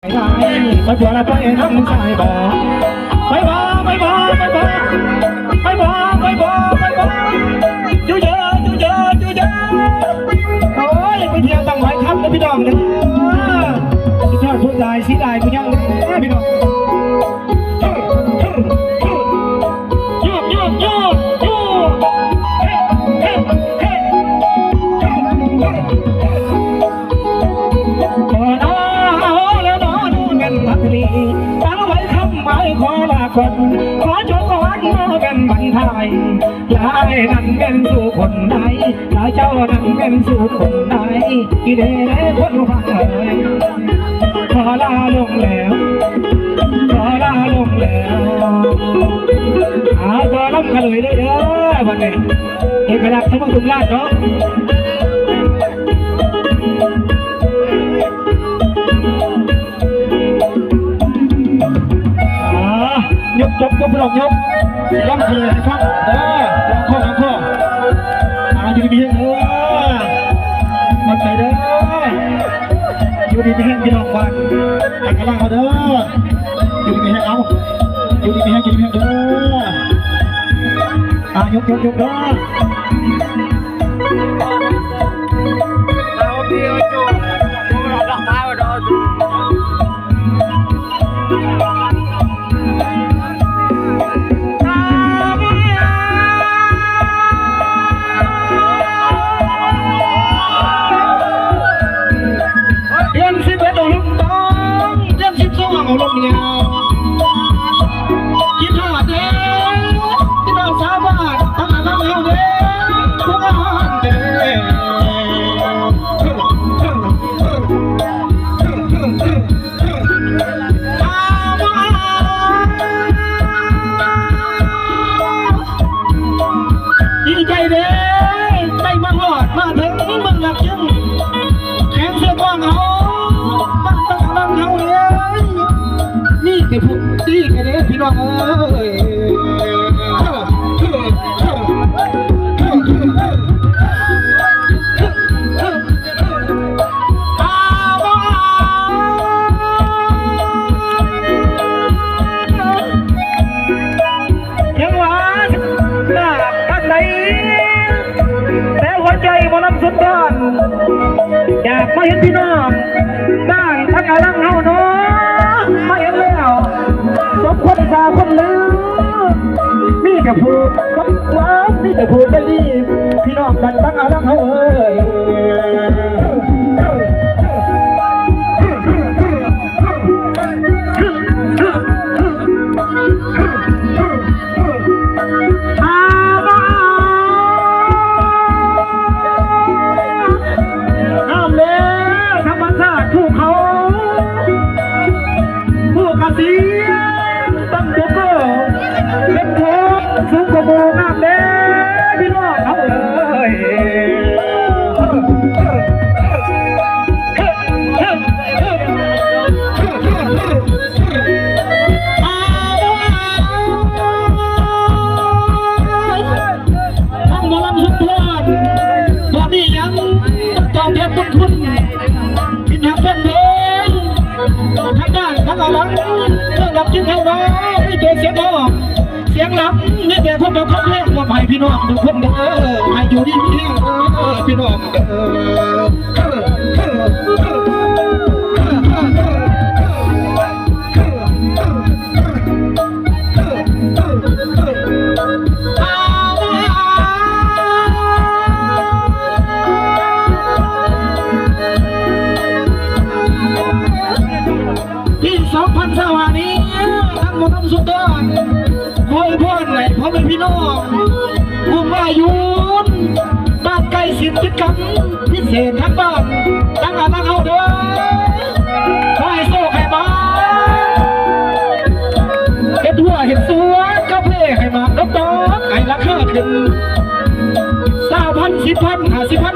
ไปบัวละไปน้ำสายบ่ไปบ่ไปบ่ไปบ่ไปบ่ไปบ่ไปบ่จูเยอะจูเยอะจูเยอะโอ้ยไปเที่ยวตั้งหลายครั้งนะพี่น้องเนี่ยพี่ชอบพูดได้สีได้พี่ยังพี่น้องยูบยูบยูบยูบเฮ้เฮ้เฮ้ตั้งไว้คำหมายขอลาคนขอจงขอวันมาเป็นบรรทายลายนั้นเป็นสู่คนใดลายเจ้านั้นเป็นสู่คนใดที่เด้คนฟังเลยขอลาลงแล้วขอลาลงแล้วตัวล้ำกันเลยเด้อวันนี้เอกลักษณ์ทั้งหมดทุกร้านเนาะยกยกลองยกล้ำเลยนะครับลองข้ออยู่ดีๆมันไปเด้ออยู่ดีๆให้พี่น้องฟังแต่กำลังเขาเด้ออยู่ดีๆให้เอาอยู่ดีๆให้กินเด้อยกเด้อเราเดียวจุดเราดอกเท้าดอกเอาลงเนี่ยกินทอดเด้ที่เราสาบานทำอะไรเอาเด้ทุกอาหารเด้ดีใจเด้ได้มาหอดมาถึงเมืองหลักจึงแข็งเสื้อกว้างเอาบ้านตั้งนั่งเอาเลยนี่ที่พูดดีกันเลยพี่น้องเอ้ยยังหวานหน้าข้างในแต่หัวใจมันรับสุดด้านอยากมาเห็นพี่น้องด้านทั้งกำลังเฮาเนาะมาเห็นแล้วสมคนสาคนลืมมีแต่พูดกับว้ามีแต่พูดจะรีบพี่น้องกันตั้งกำลังเฮาเอ้ยสูงกว่าโบน้ำเด้พี่น้องเขาเลยทำหมอลำสุดยอดตอนนี้ยังตอบแทนบุญคุณพินหักเป็นเพลงทั้งด้านทั้งหลังเครื่องรับจิ้งเข้ามาไม่เจอเสียงออกเสียงรับนี่แต่พวกเราเขาเพลงว่าให้พี่น้องทุกคนเด้อให้อยู่ดีพี่พี่น้องเด้อที่2,000 สวานี้ทั้งหมดทั้งสุดยอดคอยพ่อไหนพ่อเป็นพี่น้องภูมิอายุบ้านไกลสิทธิ์กันพิเศษทั้งบ้านตั้งงานตั้งเอาเด้อคอยโซ่ไข่บ้าเห็ดหัวเห็ดสัวกาแฟไข่หมากน้ำตาลไข่ราคาขึ้น3,000 10,000 50,000